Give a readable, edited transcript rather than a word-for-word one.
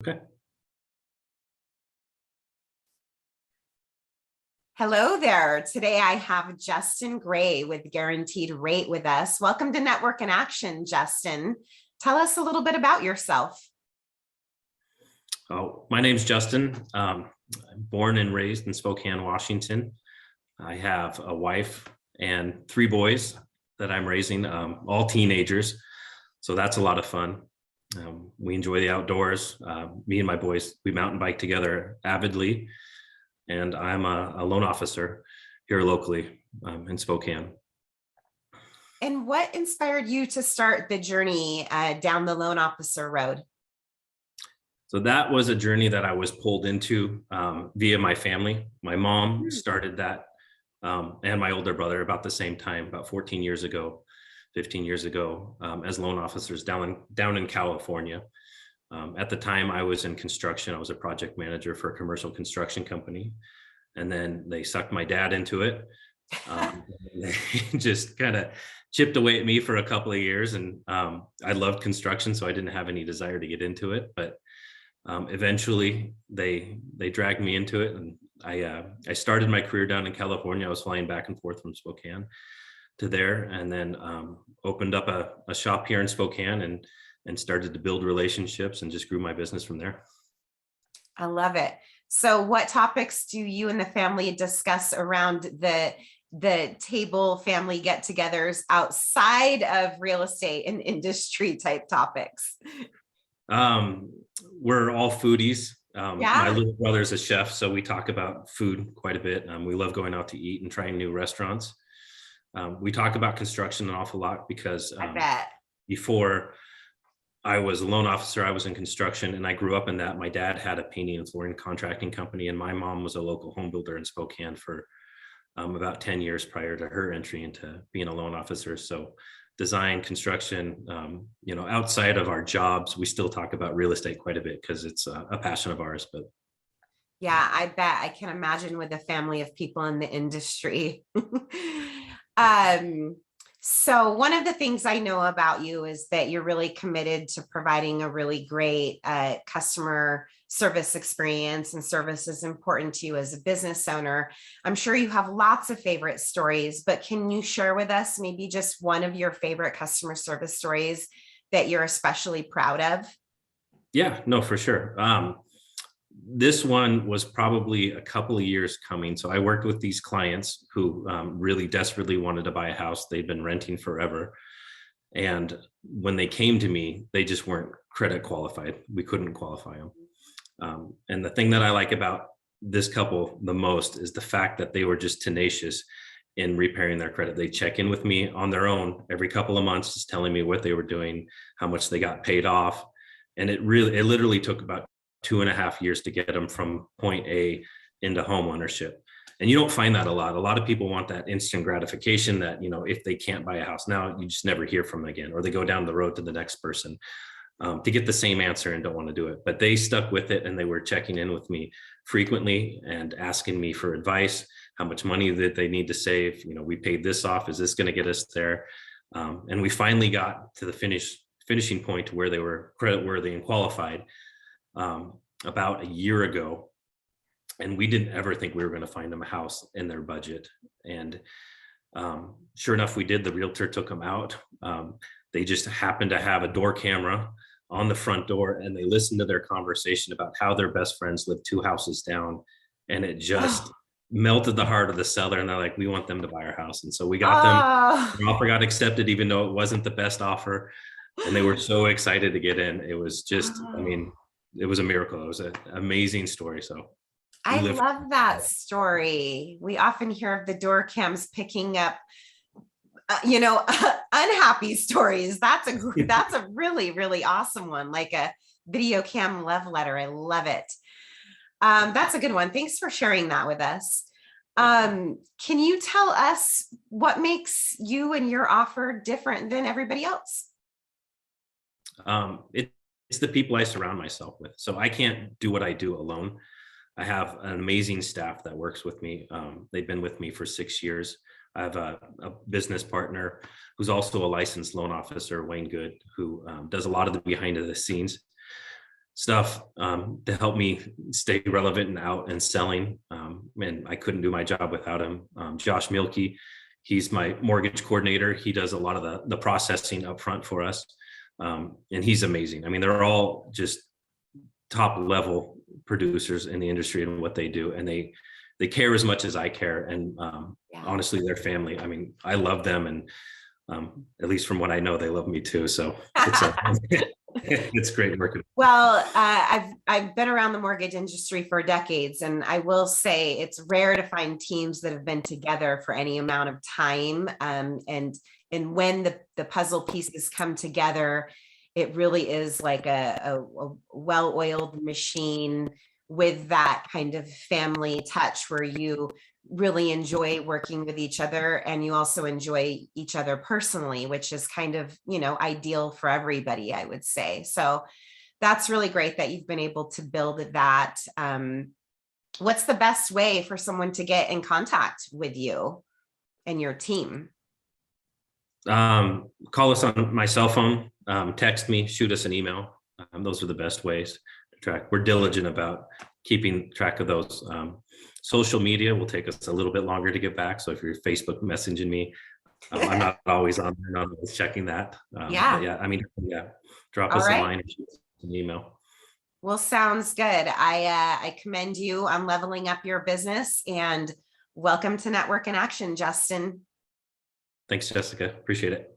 Okay. Hello there. Today I have Justin Gray with Guaranteed Rate with us. Welcome to Network in Action, Justin. Tell us a little bit about yourself. Oh, my name's Justin. I'm born and raised in Spokane, Washington. I have a wife and three boys that I'm raising, all teenagers. So that's a lot of fun. We enjoy the outdoors. Me and my boys, we mountain bike together avidly. And I'm a loan officer here locally in Spokane. And what inspired you to start the journey down the loan officer road? So that was a journey that I was pulled into via my family. My mom started that and my older brother about the same time, about 14 years ago, 15 years ago, as loan officers down in California. At the time I was in construction. I was a project manager for a commercial construction company. And then they sucked my dad into it. They just kind of chipped away at me for a couple of years. And I loved construction, so I didn't have any desire to get into it. But eventually they dragged me into it. And I started my career down in California. I was flying back and forth from Spokane to there, and then opened up a shop here in Spokane and started to build relationships and just grew my business from there. I love it. So what topics do you and the family discuss around the table family get-togethers outside of real estate and industry type topics? We're all foodies. Yeah. My little brother's a chef, so we talk about food quite a bit. We love going out to eat and trying new restaurants. We talk about construction an awful lot because I bet. Before I was a loan officer, I was in construction, and I grew up in that. My dad had a painting and flooring contracting company, and my mom was a local home builder in Spokane for about 10 years prior to her entry into being a loan officer. So design, construction, outside of our jobs, we still talk about real estate quite a bit because it's a passion of ours. But yeah, I bet. I can imagine with a family of people in the industry. So one of the things I know about you is that you're really committed to providing a really great customer service experience, and service is important to you as a business owner. I'm sure you have lots of favorite stories, but can you share with us maybe just one of your favorite customer service stories that you're especially proud of? yeah, no, for sure. This one was probably a couple of years coming. So I worked with these clients who really desperately wanted to buy a house. They'd been renting forever. And when they came to me, they just weren't credit qualified. We couldn't qualify them. And the thing that I like about this couple the most is the fact that they were just tenacious in repairing their credit. They check in with me on their own every couple of months, just telling me what they were doing, how much they got paid off. And it literally took about 2.5 years to get them from point A into home ownership. And you don't find that a lot. A lot of people want that instant gratification that, if they can't buy a house now, you just never hear from them again, or they go down the road to the next person to get the same answer and don't want to do it. But they stuck with it, and they were checking in with me frequently and asking me for advice, how much money that they need to save. We paid this off. Is this going to get us there? And we finally got to the finishing point to where they were creditworthy and qualified about a year ago. And we didn't ever think we were going to find them a house in their budget. And sure enough, we did. The realtor took them out. They just happened to have a door camera on the front door, and they listened to their conversation about how their best friends lived 2 houses down. And it just melted the heart of the seller. And they're like, we want them to buy our house. And so we got them. The offer got accepted, even though it wasn't the best offer. And they were so excited to get in. It was just, it was a miracle. It was an amazing story. So I love that story. We often hear of the door cams picking up, unhappy stories. That's a really, really awesome one, like a video cam love letter. I love it. That's a good one. Thanks for sharing that with us. Can you tell us what makes you and your offer different than everybody else? It's the people I surround myself with. So I can't do what I do alone. I have an amazing staff that works with me. They've been with me for 6 years. I have a business partner who's also a licensed loan officer, Wayne Good, who does a lot of the behind the scenes. stuff to help me stay relevant and out and selling. And I couldn't do my job without him. Josh Mielke, he's my mortgage coordinator. He does a lot of the processing up front for us. And he's amazing. I mean, they're all just top level producers in the industry and what they do. And they care as much as I care. And honestly, their family, I mean, I love them. And at least from what I know, they love me too. So it's great working. Well, I've been around the mortgage industry for decades, and I will say it's rare to find teams that have been together for any amount of time. And when the puzzle pieces come together, it really is like a well-oiled machine with that kind of family touch where you really enjoy working with each other, and you also enjoy each other personally, which is kind of, ideal for everybody, I would say. So that's really great that you've been able to build that. What's the best way for someone to get in contact with you and your team? Call us on my cell phone, text me, shoot us an email. Those are the best ways to track. We're diligent about keeping track of those. Social media will take us a little bit longer to get back. So if you're Facebook messaging me, I'm not always on there, not always checking that. Drop us a line and shoot us an email. Well, sounds good. I commend you on leveling up your business, and welcome to Network in Action, Justin. Thanks, Jessica. Appreciate it.